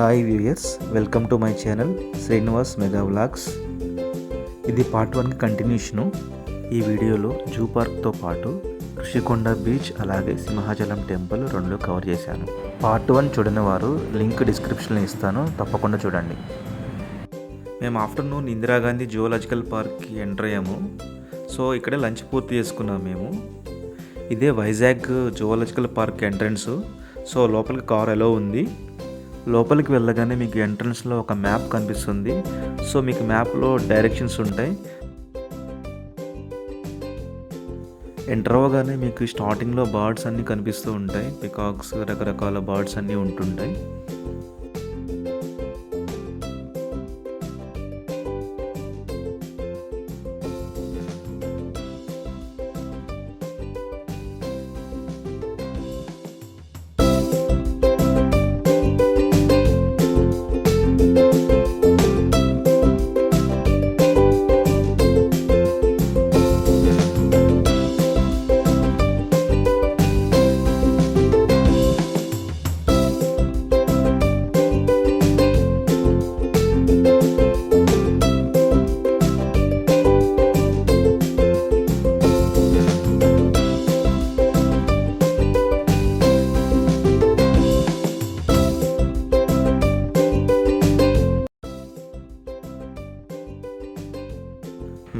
Hi viewers, welcome to my channel Srinivas mega vlogs. ఇది part 1కి continuation. ఈ వీడియోలో జూ పార్క్తో పాటు ఋషికొండ బీచ్ అలాగే సింహాచలం టెంపుల్ రెండు కవర్ చేశాను. పార్ట్ 1 చూడని వారు లింక్ డిస్క్రిప్షన్లో ఇస్తాను, తప్పకుండా చూడండి. మేము ఆఫ్టర్నూన్ ఇందిరాగాంధీ జువలాజికల్ పార్క్కి ఎంటర్ అయ్యాము. సో ఇక్కడే లంచ్ పూర్తి చేసుకున్నాము మేము. ఇదే Vizag zoological park entrance. So లోపలికి కార్ అలో ఉంది. లోపలికి వెళ్ళగానే మీకు ఎంట్రన్స్లో ఒక మ్యాప్ కనిపిస్తుంది. సో మీకు మ్యాప్లో డైరెక్షన్స్ ఉంటాయి. ఎంటర్ అవ్వగానే మీకు స్టార్టింగ్లో బర్డ్స్ అన్నీ కనిపిస్తూ ఉంటాయి. పికాక్స్, రకరకాల బర్డ్స్ అన్నీ ఉంటుంటాయి.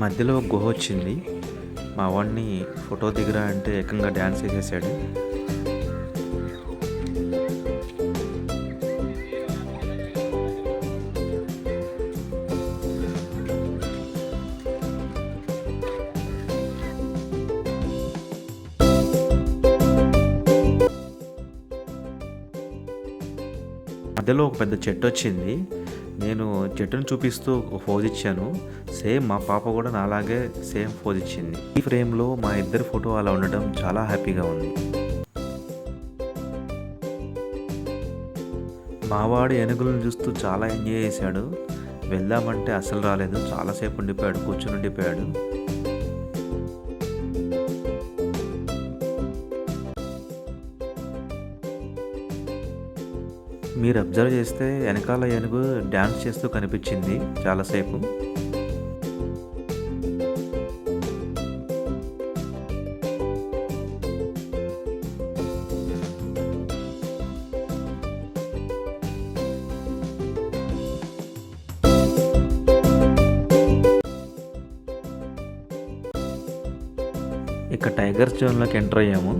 మధ్యలో ఒక గుహ వచ్చింది. మా వాడిని ఫోటో దిగరా అంటే ఏకంగా డ్యాన్స్ వేసేసాడు. మధ్యలో ఒక పెద్ద చెట్టు వచ్చింది. నేను చెట్టును చూపిస్తూ ఒక పోజ్ ఇచ్చాను. సేమ్ మా పాప కూడా నాలాగే సేమ్ పోజ్ ఇచ్చింది. ఈ ఫ్రేమ్లో మా ఇద్దరు ఫోటో అలా ఉండడం చాలా హ్యాపీగా ఉంది. మావాడు ఏనుగులను చూస్తూ చాలా ఎంజాయ్ చేశాడు. వెళ్దామంటే అస్సలు రాలేదు. చాలాసేపు ఉండిపోయాడు, కూర్చుని ఉండిపోయాడు. మీరు అబ్జర్వ్ చేస్తే వెనకాల ఏనుగు డ్యాన్స్ చేస్తూ కనిపించింది చాలాసేపు. ఇక టైగర్స్ జోన్లోకి ఎంటర్ అయ్యాము.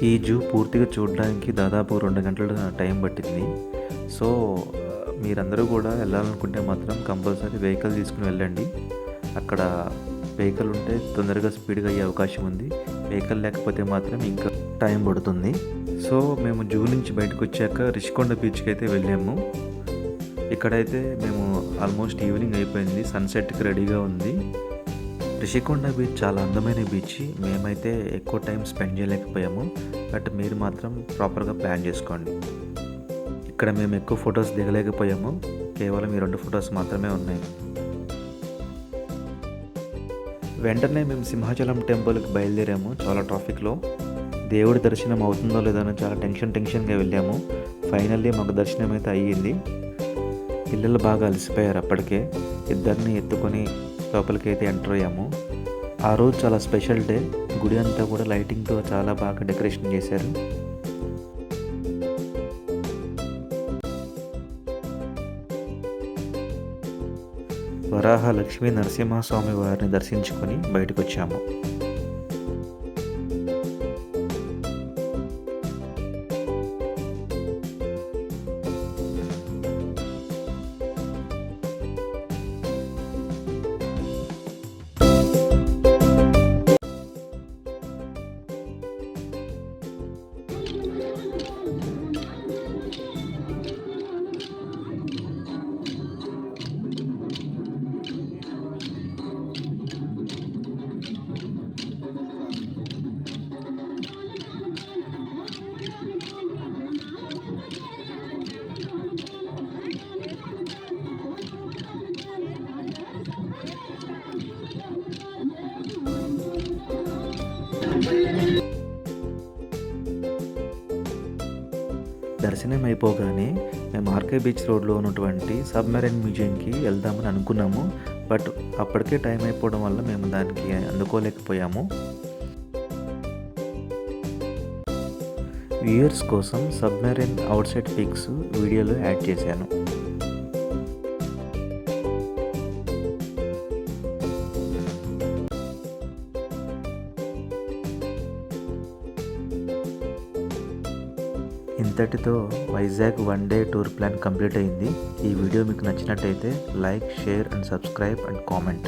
ఈ జూ పూర్తిగా చూడడానికి దాదాపు 2 గంటల టైం పట్టింది. సో మీరందరూ కూడా వెళ్ళాలనుకుంటే మాత్రం కంపల్సరీ వెహికల్ తీసుకుని వెళ్ళండి. అక్కడ వెహికల్ ఉంటే తొందరగా స్పీడ్గా అయ్యే అవకాశం ఉంది. వెహికల్ లేకపోతే మాత్రం ఇంకా టైం పడుతుంది. సో మేము జూ నుంచి బయటకు వచ్చాక రిషికొండ బీచ్కి అయితే వెళ్ళాము. ఇక్కడైతే మేము ఆల్మోస్ట్ ఈవినింగ్ అయిపోయింది, సన్సెట్కి రెడీగా ఉంది. రిషికొండ బీచ్ చాలా అందమైన బీచ్. మేమైతే ఎక్కువ టైం స్పెండ్ చేయలేకపోయాము, బట్ మీరు మాత్రం ప్రాపర్గా ప్లాన్ చేసుకోండి. ఇక్కడ మేము ఎక్కువ ఫొటోస్ దిగలేకపోయాము, కేవలం ఈ 2 ఫొటోస్ మాత్రమే ఉన్నాయి. వెంటనే మేము సింహాచలం టెంపుల్కి బయలుదేరాము. చాలా ట్రాఫిక్లో దేవుడి దర్శనం అవుతుందో లేదో అని చాలా టెన్షన్గా వెళ్ళాము. ఫైనల్లీ మాకు దర్శనం అయితే అయ్యింది. పిల్లలు బాగా అలసిపోయారు. అప్పటికే ఇద్దరిని ఎత్తుకొని లోపలికి అయితే ఎంటర్ అయ్యాము. ఆ రోజు చాలా స్పెషల్ డే. గుడి అంతా కూడా లైటింగ్తో చాలా బాగా డెకరేషన్ చేశారు. వరాహ లక్ష్మీ నరసింహస్వామి వారిని దర్శించుకొని బయటకు వచ్చాము. దర్శనం అయిపోగానే మేము ఆర్కే బీచ్ రోడ్లో ఉన్నటువంటి సబ్మెరైన్ మ్యూజియంకి వెళ్దామని అనుకున్నాము. బట్ అప్పటికే టైం అయిపోవడం వల్ల మేము దానికి అందుకోలేకపోయాము. వ్యూయర్స్ కోసం సబ్మెరైన్ అవుట్ సైడ్ పిక్స్ వీడియోలో యాడ్ చేశాను. ఇంతటితో Vizag 1 day tour plan complete అయింది. ఈ వీడియో మీకు నచ్చినట్టయితే like, share and subscribe and comment.